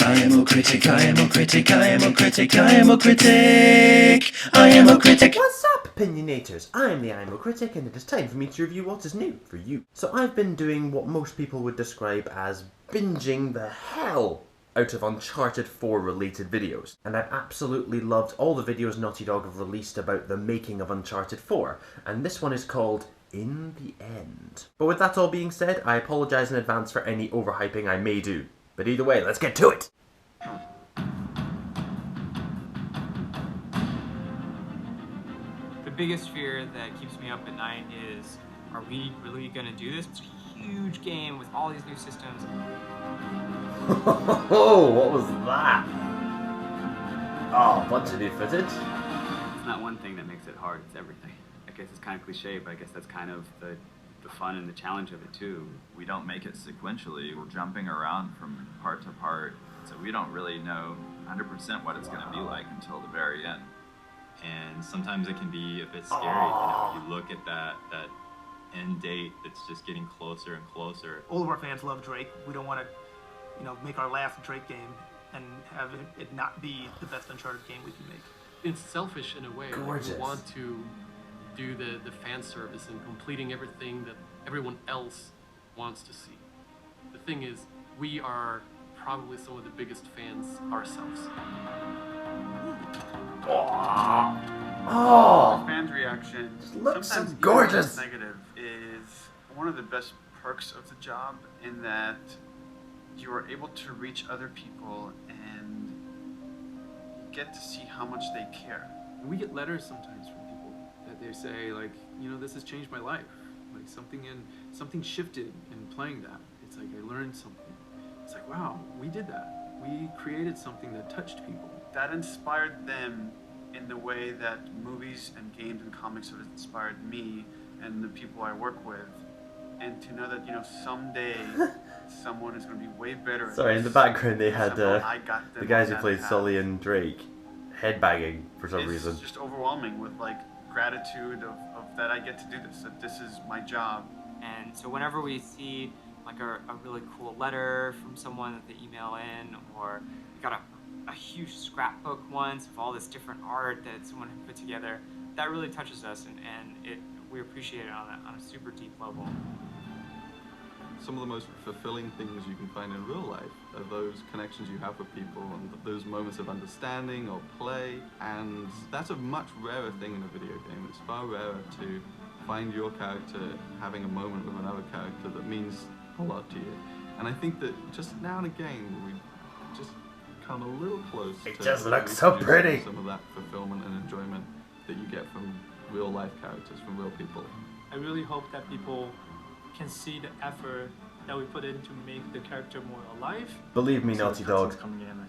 I am a critic, I am a critic, I am a critic, I am a critic, I am a critic. What's up, opinionators? I'm the IMO Critic, and it is time for me to review what is new for you. So I've been doing what most people would describe as binging the hell out of Uncharted 4 related videos. And I've absolutely loved all the videos Naughty Dog have released about the making of Uncharted 4, and this one is called In the End. But with that all being said, I apologise in advance for any overhyping I may do. But either way, let's get to it! The biggest fear that keeps me up at night is, are we really going to do this? It's a huge game with all these new systems. Oh, what was that? Oh, a bunch of new footage. It's not one thing that makes it hard, it's everything. I guess it's kind of cliche, but I guess that's kind of the fun and the challenge of it too. We don't make it sequentially. We're jumping around from part to part, so we don't really know 100% what it's going to be like until the very end. And sometimes it can be a bit scary, you know, if you look at that end date that's just getting closer and closer. All of our fans love Drake. We don't want to, you know, make our last Drake game and have it not be the best Uncharted game we can make. It's selfish in a way. Gorgeous. Like we want to do the fan service and completing everything that everyone else wants to see. The thing is, we are probably some of the biggest fans ourselves. Oh, Fans' reaction just looks so sometimes gorgeous. even negative is one of the best perks of the job, in that you are able to reach other people and get to see how much they care. And we get letters sometimes from people that they say, like, you know, this has changed my life. Like something shifted in playing that. It's like I learned something. It's like, wow, we did that. We created something that touched people. That inspired them in the way that movies and games and comics have inspired me and the people I work with. And to know that, you know, someday someone is going to be way better at Sorry, in the this. background they had I got them the guys on who that played path. Sully and Drake headbanging for some It's reason. just overwhelming with, like, gratitude of that I get to do this, that this is my job. And so whenever we see like a really cool letter from someone that they email in, or we got a huge scrapbook once of all this different art that someone had put together, that really touches us, and we appreciate it on a super deep level. Some of the most fulfilling things you can find in real life are those connections you have with people and those moments of understanding or play, and that's a much rarer thing in a video game. It's far rarer to find your character having a moment with another character that means a lot to you. And I think that just now and again we just come a little close It to just looks so pretty. some of that fulfillment and enjoyment that you get from real life characters, from real people. I really hope that people can see the effort that we put in to make the character more alive. Believe me, Naughty Dog,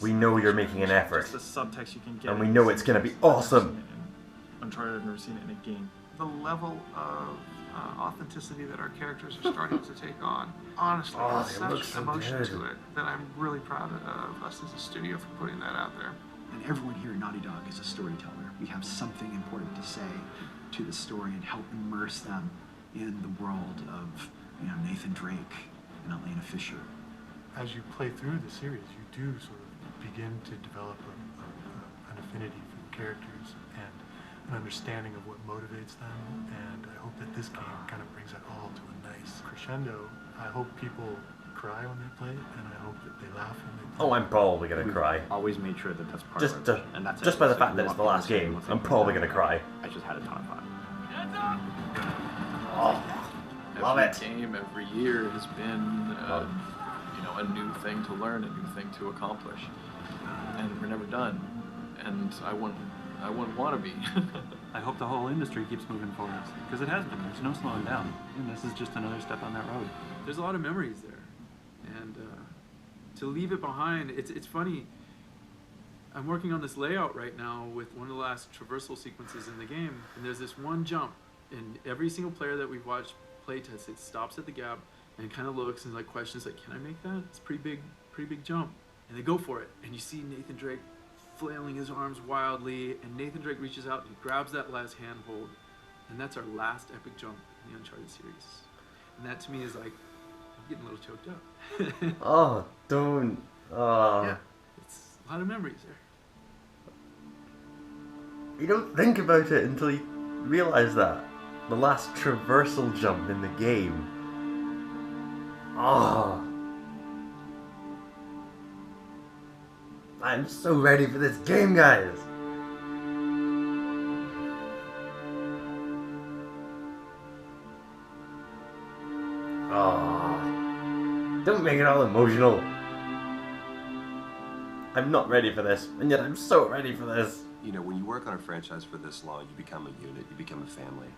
we know you're making an effort, Just the subtext you can get. and we know it's gonna be awesome. Uncharted, I've never seen it in a game. The level of authenticity that our characters are starting to take on, honestly, Oh, there's it looks such so emotion good. to it that I'm really proud of us as a studio for putting that out there. And everyone here at Naughty Dog is a storyteller. We have something important to say to the story and help immerse them in the world of, you know, Nathan Drake and Elena Fisher. As you play through the series, you do sort of begin to develop an affinity for the characters and an understanding of what motivates them, and I hope that this game kind of brings it all to a nice crescendo. I hope people cry when they play it, and I hope that they laugh when they play Oh, I'm probably gonna cry. Always made sure that that's part Just, of it. And that's just it. by the So fact we that it's want the people last to say, game, "Let's I'm make probably that gonna cry. I just had a ton of fun. Oh, love it. Every game, every year has been, you know, a new thing to learn, a new thing to accomplish, and we're never done. And I wouldn't want to be. I hope the whole industry keeps moving forward, because it has been. There's no slowing down, and this is just another step on that road. There's a lot of memories there, and to leave it behind, it's funny. I'm working on this layout right now with one of the last traversal sequences in the game, and there's this one jump, and every single player that we've watched play test, it stops at the gap and kind of looks and like questions like, can I make that? It's a pretty big jump. And they go for it, and you see Nathan Drake flailing his arms wildly, and Nathan Drake reaches out and grabs that last handhold, and that's our last epic jump in the Uncharted series. And that to me is like, I'm getting a little choked up. Oh, don't. Oh. Yeah. lot of memories there. You don't think about it until you realise that. The last traversal jump in the game. Oh. I'm so ready for this game, guys. Oh. Don't make it all emotional. I'm not ready for this, and yet I'm so ready for this. You know, when you work on a franchise for this long, you become a unit, you become a family.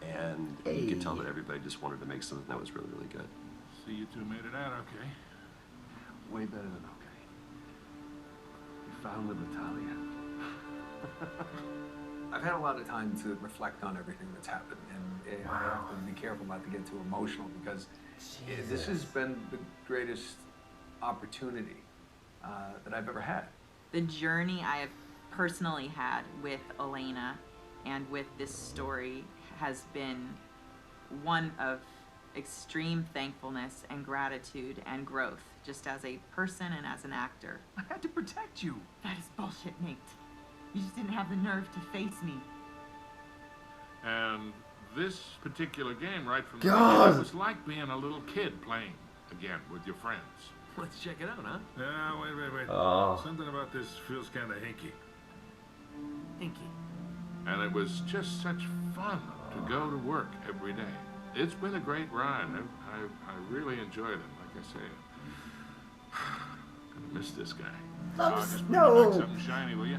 And you can tell that everybody just wanted to make something that was really, really good. So you two made it out okay? Way better than okay. We found the Natalia. I've had a lot of time to reflect on everything that's happened, and I have to be careful not to get too emotional because this has been the greatest opportunity that I've ever had. The journey I have personally had with Elena and with this story has been one of extreme thankfulness and gratitude and growth, just as a person and as an actor. I had to protect you. That is bullshit, Nate. You just didn't have the nerve to face me. And this particular game, right from God. the beginning, was like being a little kid playing again with your friends. Let's check it out, huh? Yeah, wait. Oh. Something about this feels kind of hinky. Thank you. And it was just such fun to go to work every day. It's been a great ride. I really enjoyed it. Like I say, gonna miss this guy. Just bring no. back something shiny, will you?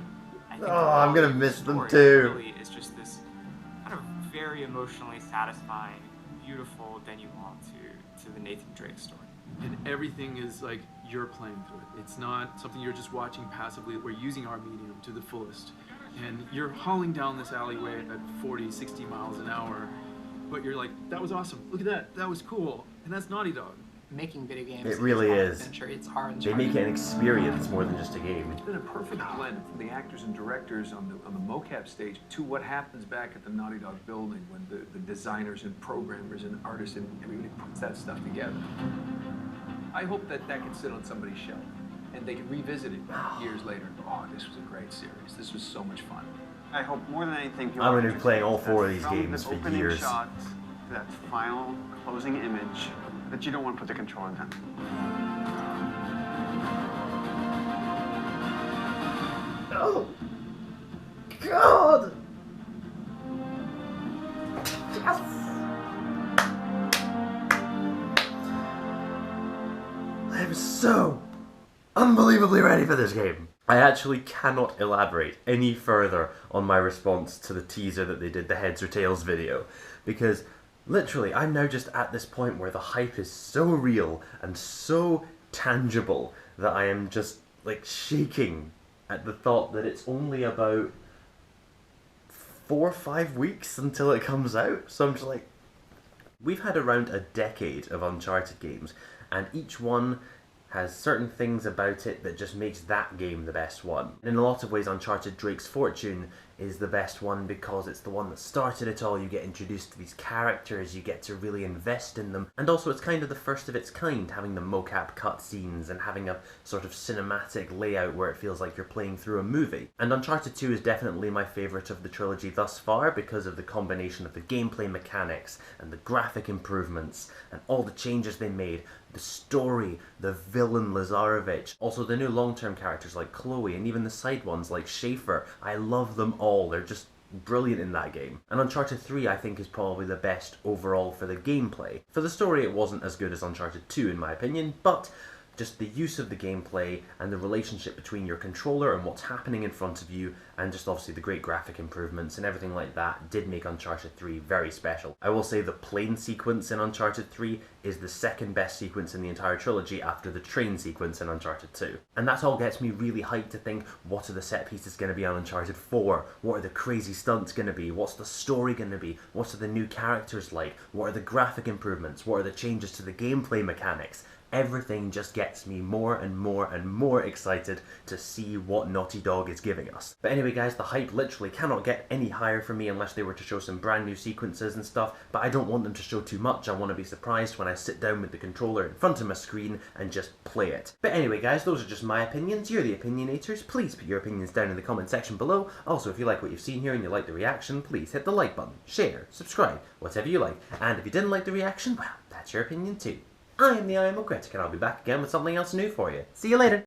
Oh, I'm gonna miss them Story too. Really is just this kind of very emotionally satisfying, beautiful denouement to the Nathan Drake story. And everything is like you're playing through it. It's not something you're just watching passively. We're using our medium to the fullest. And you're hauling down this alleyway at 40, 60 miles an hour, but you're like, that was awesome. Look at that. That was cool. And that's Naughty Dog. Making video games It really is. adventure. It's hard. They make it an experience more than just a game. It's been a perfect blend from the actors and directors on the mocap stage to what happens back at the Naughty Dog building when the designers and programmers and artists and everybody puts that stuff together. I hope that can sit on somebody's shelf and they can revisit it years later. Oh, this was a great series. This was so much fun. I hope more than anything, people I'm gonna be are playing all interested four of that these from games the for opening years. Shot to that final closing image, that you don't want to put the control in them. Oh, God! Yes! I'm so unbelievably ready for this game. I actually cannot elaborate any further on my response to the teaser that they did, the heads or tails video, because literally I'm now just at this point where the hype is so real and so tangible that I am just like shaking at the thought that it's only about 4 or 5 weeks until it comes out. So I'm just like, we've had around a decade of Uncharted games, and each one has certain things about it that just makes that game the best one. And in a lot of ways, Uncharted Drake's Fortune is the best one because it's the one that started it all. You get introduced to these characters, you get to really invest in them, and also it's kind of the first of its kind, having the mocap cutscenes and having a sort of cinematic layout where it feels like you're playing through a movie. And Uncharted 2 is definitely my favourite of the trilogy thus far because of the combination of the gameplay mechanics and the graphic improvements and all the changes they made, the story, the villain Lazarevich, also the new long-term characters like Chloe, and even the side ones like Schaefer. I love them all. They're just brilliant in that game. And Uncharted 3 I think is probably the best overall for the gameplay. For the story it wasn't as good as Uncharted 2 in my opinion, but just the use of the gameplay and the relationship between your controller and what's happening in front of you, and just obviously the great graphic improvements and everything like that did make Uncharted 3 very special. I will say the plane sequence in Uncharted 3 is the second best sequence in the entire trilogy after the train sequence in Uncharted 2. And that all gets me really hyped to think, what are the set pieces going to be on Uncharted 4? What are the crazy stunts going to be? What's the story going to be? What are the new characters like? What are the graphic improvements? What are the changes to the gameplay mechanics? everything just gets me more and more and more excited to see what Naughty Dog is giving us. But anyway guys, the hype literally cannot get any higher for me unless they were to show some brand new sequences and stuff, but I don't want them to show too much. I want to be surprised when I sit down with the controller in front of my screen and just play it. But anyway guys, those are just my opinions. You're the opinionators. Please put your opinions down in the comment section below. Also, if you like what you've seen here and you like the reaction, please hit the like button, share, subscribe, whatever you like. And if you didn't like the reaction, well, that's your opinion too. I am the IMO Critic, and I'll be back again with something else new for you. See you later!